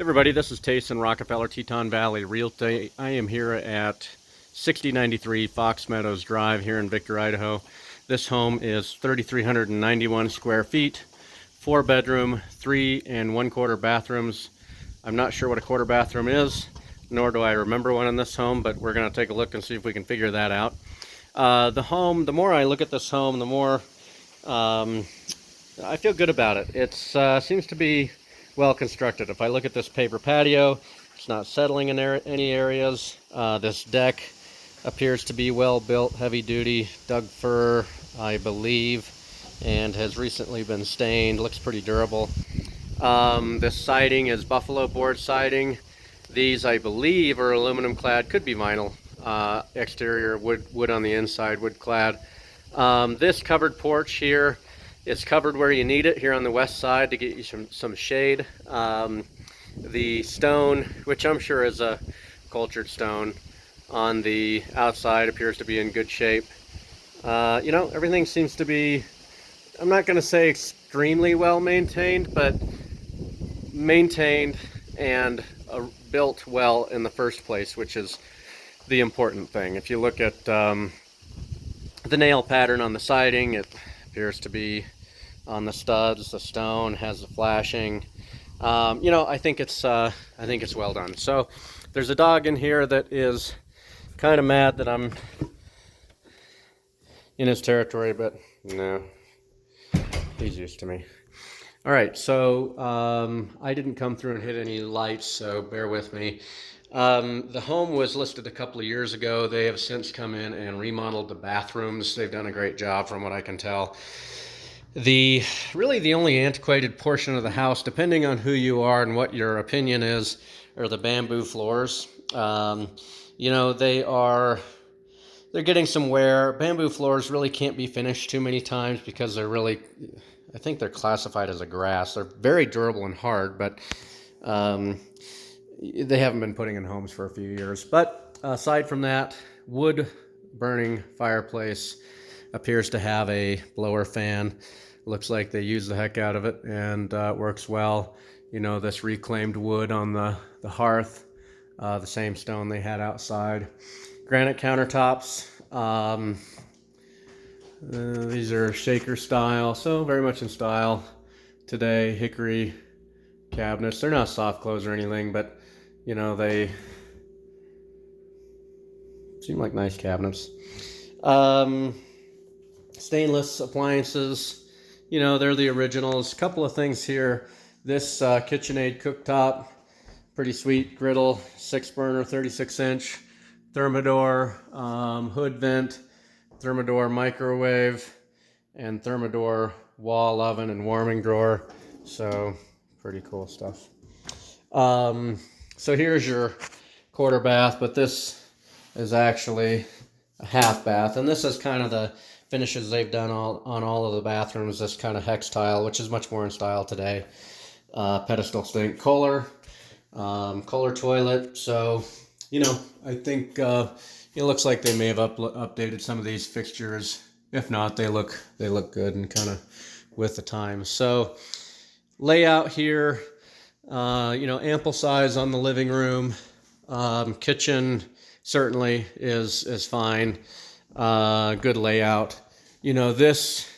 Everybody, this is Tace in Rockefeller, Teton Valley Realty. I am here at 6093 Fox Meadows Drive here in Victor, Idaho. This home is 3,391 square feet, 4-bedroom, 3 1/4 bathrooms. I'm not sure what a quarter bathroom is, nor do I remember one in this home, but we're going to take a look and see if we can figure that out. The more I look at this home, the more I feel good about it. It seems to be well constructed. If I look at this paper patio, it's not settling in any areas. This deck appears to be well built, heavy duty, Doug fir, I believe, and has recently been stained. Looks pretty durable. This siding is buffalo board siding. These, I believe, are aluminum clad, could be vinyl. Exterior wood on the inside, wood clad. This covered porch here, it's covered where you need it here on the west side to get you some shade. The stone, which I'm sure is a cultured stone, on the outside appears to be in good shape. Everything seems to be, I'm not going to say extremely well maintained, but maintained and built well in the first place, which is the important thing. If you look at the nail pattern on the siding, it appears to be on the studs. The stone has the flashing. I think it's well done. So there's a dog in here that is kind of mad that I'm in his territory, but no, he's used to me. All right, so I didn't come through and hit any lights, so bear with me. The home was listed a couple of years ago. They have since come in and remodeled the bathrooms. They've done a great job from what I can tell. Really the only antiquated portion of the house, depending on who you are and what your opinion is, are the bamboo floors. They're getting some wear. Bamboo floors really can't be finished too many times because I think they're classified as a grass. They're very durable and hard, but they haven't been putting in homes for a few years. But aside from that, wood burning fireplace appears to have a blower fan. Looks like they use the heck out of it, and it works well. This reclaimed wood on the hearth, the same stone they had outside. Granite countertops. These are shaker style, so very much in style today. Hickory cabinets. They're not soft close or anything, but they seem like nice cabinets. Stainless appliances, they're the originals. Couple of things here. This KitchenAid cooktop, pretty sweet griddle, 6-burner, 36-inch. Thermador hood vent, Thermador microwave, and Thermador wall oven and warming drawer. So pretty cool stuff. So here's your quarter bath, but this is actually a half bath, and this is kind of the finishes they've done on all of the bathrooms. This kind of hex tile, which is much more in style today. Pedestal sink, Kohler toilet. So I think it looks like they may have updated some of these fixtures. If not, they look good and kind of with the times. So layout here, ample size on the living room. Kitchen certainly is fine. Good layout. This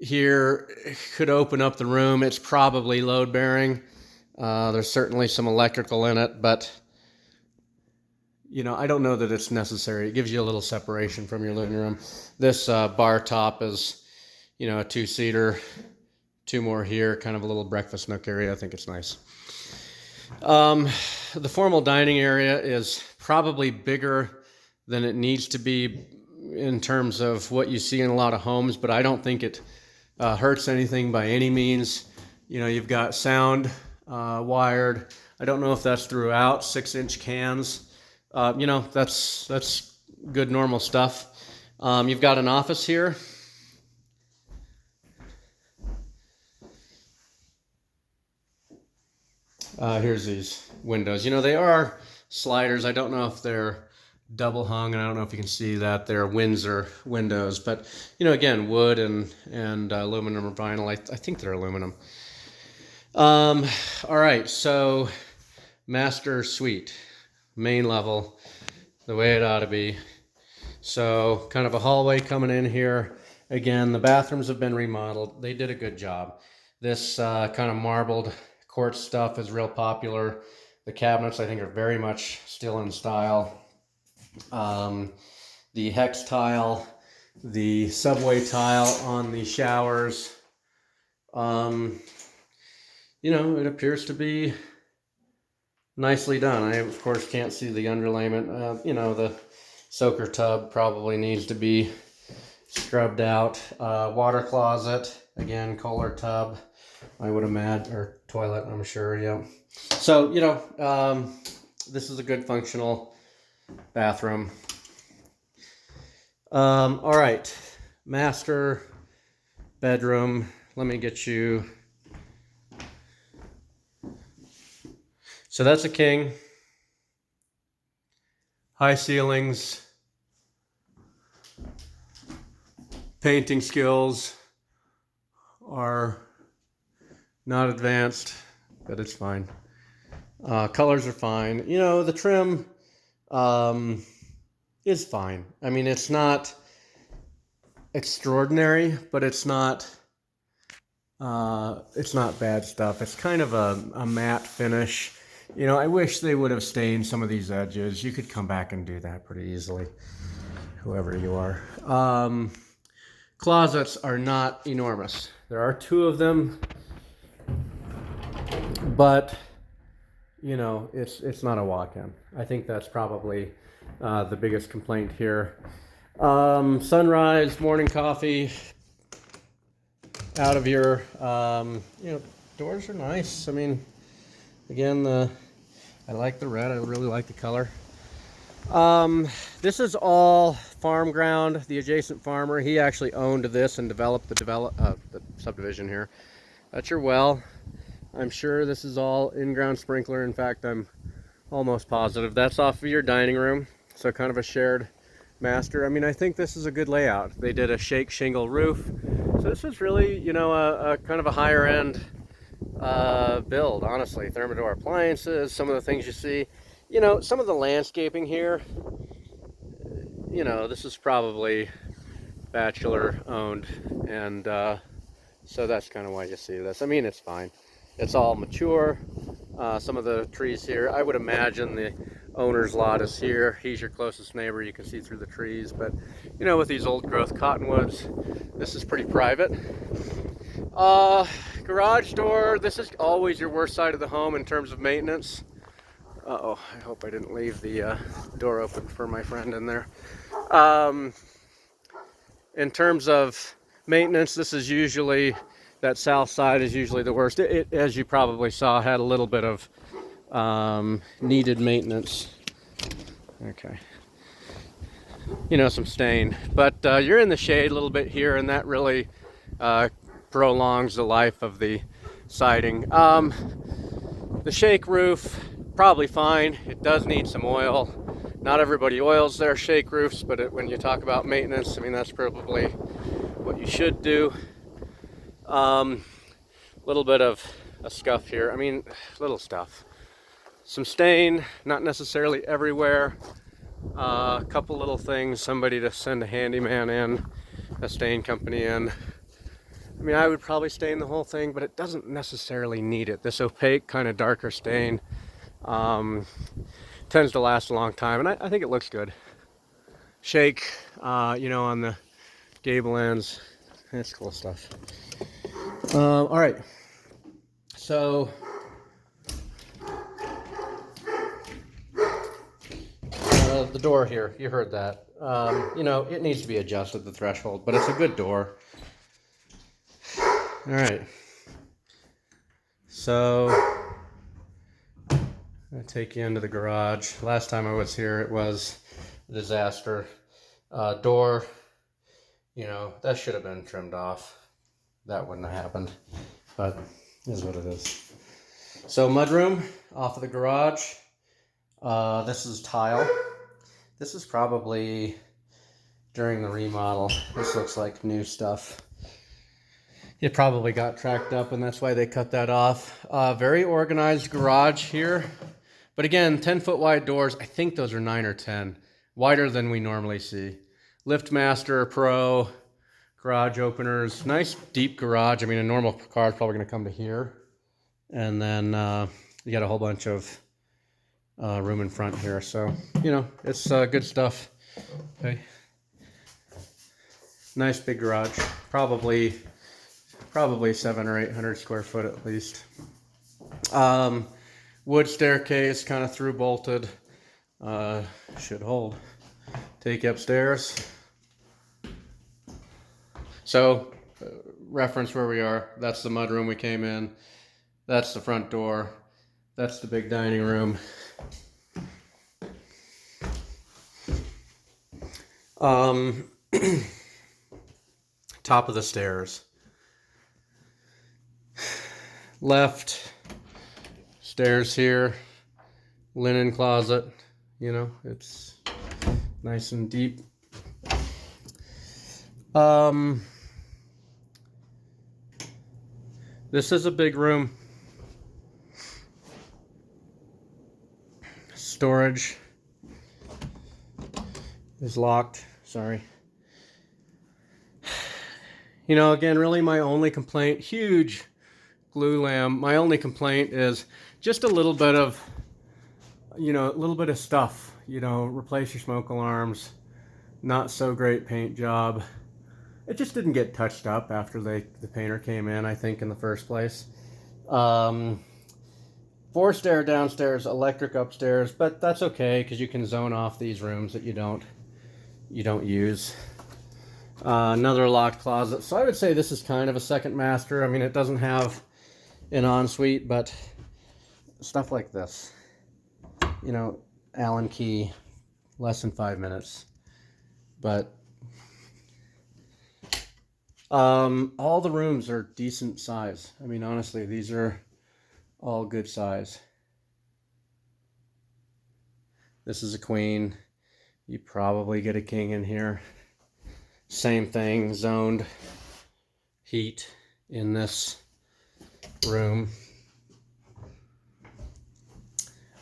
here could open up the room. It's probably load bearing. There's certainly some electrical in it, but I don't know that it's necessary. It gives you a little separation from your living room. This bar top is, a 2-seater. 2 more here, kind of a little breakfast nook area. I think it's nice. The formal dining area is probably bigger than it needs to be in terms of what you see in a lot of homes, but I don't think it hurts anything by any means. You've got sound wired. I don't know if that's throughout, 6-inch cans. That's good normal stuff. You've got an office here. Here's these windows. They are sliders. I don't know if they're double hung, and I don't know if you can see that. They're Windsor windows, but again, wood and aluminum or vinyl. I think they're aluminum. All right, so master suite, main level, the way it ought to be. So kind of a hallway coming in here. Again, the bathrooms have been remodeled. They did a good job. This kind of marbled quartz stuff is real popular. The cabinets, I think, are very much still in style. The hex tile, the subway tile on the showers. You know, it appears to be nicely done. I, of course, can't see the underlayment. You know, the soaker tub probably needs to be scrubbed out. Water closet, again, Kohler tub, I would imagine, or toilet, I'm sure, yeah. So, you know, this is a good functional bathroom. All right, master bedroom. Let me get you. So that's a king. High ceilings. Painting skills are not advanced, but it's fine. Colors are fine. You know, the trim is fine. I mean, it's not extraordinary, but it's not bad stuff. It's kind of a matte finish. You know, I wish they would have stained some of these edges. You could come back and do that pretty easily, whoever you are. Closets are not enormous. There are 2 of them, but you know, it's not a walk-in. I think that's probably the biggest complaint here. Sunrise, morning coffee, out of your, you know, doors are nice. I mean, again, I like the red. I really like the color. This is all farm ground. The adjacent farmer, he actually owned this and developed the subdivision here. That's your well. I'm sure this is all in-ground sprinkler. In fact, I'm almost positive. That's off of your dining room. So kind of a shared master. I mean, I think this is a good layout. They did a shake shingle roof. So this is really, you know, a kind of a higher end build, honestly. Thermador appliances, some of the things you see. You know, some of the landscaping here, you know, this is probably bachelor owned, and so that's kind of why you see this. I mean, it's fine. It's all mature. Some of the trees here, I would imagine the owner's lot is here. He's your closest neighbor. You can see through the trees, but you know, with these old growth cottonwoods, this is pretty private. Garage door, this is always your worst side of the home in terms of maintenance. Uh-oh, I hope I didn't leave the door open for my friend in there. In terms of maintenance, this is usually, that south side is usually the worst. It, as you probably saw, had a little bit of needed maintenance. Okay. You know, some stain. But you're in the shade a little bit here, and that really prolongs the life of the siding. The shake roof, probably fine. It does need some oil. Not everybody oils their shake roofs, but when you talk about maintenance, I mean, that's probably what you should do. Little bit of a scuff here. I mean, little stuff. Some stain, not necessarily everywhere. A couple little things, somebody to send a handyman in, a stain company in. I mean, I would probably stain the whole thing, but it doesn't necessarily need it. This opaque, kind of darker stain tends to last a long time, and I think it looks good. Shake, you know, on the gable ends. That's cool stuff. All right, so the door here, you heard that. You know, it needs to be adjusted, the threshold, but it's a good door. All right, so I'll take you into the garage. Last time I was here, it was a disaster. Door, you know, that should have been trimmed off. That wouldn't have happened, but it is what it is. So mudroom off of the garage. This is tile. This is probably during the remodel. This looks like new stuff. It probably got tracked up, and that's why they cut that off. Very organized garage here. But again, 10-foot wide doors. I think those are 9 or 10, wider than we normally see. LiftMaster Pro, garage openers, nice deep garage. I mean, a normal car is probably going to come to here. And then you got a whole bunch of room in front here. So, you know, it's good stuff. Okay. Nice big garage. Probably 700 or 800 square foot at least. Wood staircase, kind of through bolted. Should hold. Take you upstairs. So, reference where we are. That's the mudroom we came in. That's the front door. That's the big dining room. Top of the stairs. Left. Stairs here. Linen closet. You know, it's nice and deep. This is a big room. Storage is locked. Sorry. You know, again, really my only complaint, huge glue lamb. My only complaint is just a little bit of, you know, a little bit of stuff. You know, replace your smoke alarms. Not so great paint job. It just didn't get touched up after the painter came in, I think, in the first place. 4-stair downstairs, electric upstairs, but that's okay because you can zone off these rooms that you don't use. Another locked closet. So I would say this is kind of a second master. I mean, it doesn't have an ensuite, but stuff like this, you know, Allen key, less than 5 minutes. But all the rooms are decent size. I mean, honestly, these are all good size. This is a queen. You probably get a king in here. Same thing, zoned heat in this room.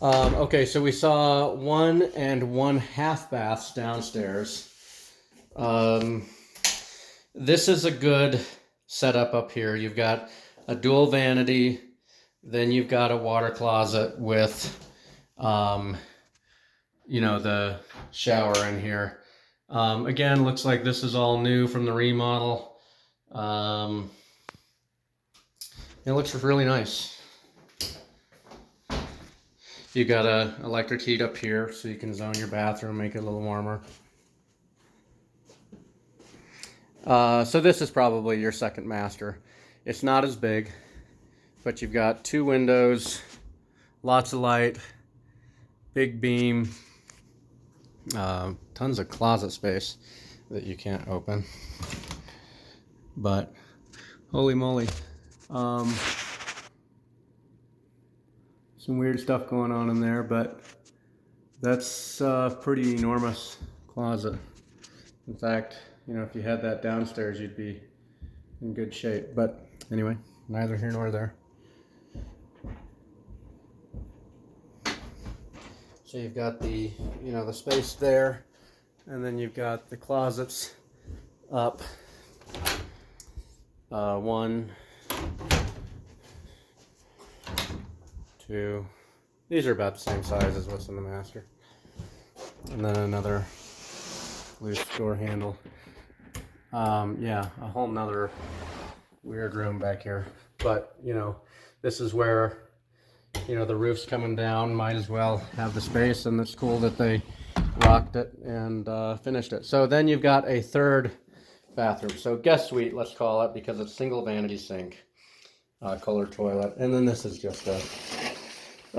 Okay, so we saw 1 and 1/2 baths downstairs. This is a good setup up here. You've got a dual vanity, then you've got a water closet with, you know, the shower in here. Again, looks like this is all new from the remodel. It looks really nice. You got a electric heat up here, so you can zone your bathroom, make it a little warmer. So this is probably your second master. It's not as big, but you've got 2 windows, lots of light, big beam, tons of closet space that you can't open. But holy moly, some weird stuff going on in there, but that's a pretty enormous closet. In fact, you know, if you had that downstairs, you'd be in good shape. But anyway, neither here nor there. So you've got the, you know, the space there, and then you've got the closets up. 1, 2. These are about the same size as what's in the master. And then another loose door handle. Yeah, a whole nother weird room back here. But, you know, this is where, you know, the roof's coming down. Might as well have the space, and it's cool that they rocked it and finished it. So then you've got a third bathroom. So guest suite, let's call it, because it's single vanity sink, colored toilet. And then this is just a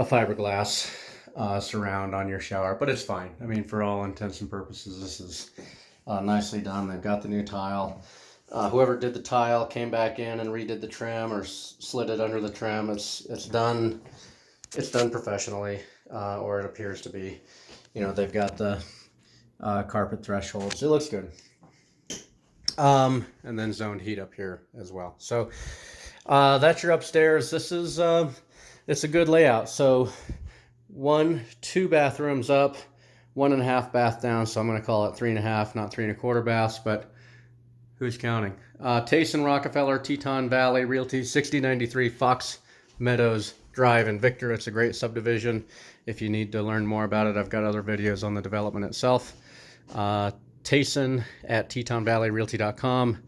fiberglass surround on your shower, but it's fine. I mean, for all intents and purposes, this is nicely done. They've got the new tile. Whoever did the tile came back in and redid the trim or slid it under the trim. It's done. It's done professionally, or it appears to be. You know, they've got the carpet thresholds. It looks good. And then zoned heat up here as well. So that's your upstairs. This is it's a good layout. So 2 bathrooms up, 1.5 bath down, so I'm going to call it 3.5, not 3.25 baths, but who's counting? Tayson Rockefeller, Teton Valley Realty, 6093 Fox Meadows Drive in Victor. It's a great subdivision. If you need to learn more about it, I've got other videos on the development itself. Tayson at TetonValleyRealty.com,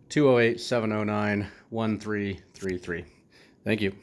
208-709-1333. Thank you.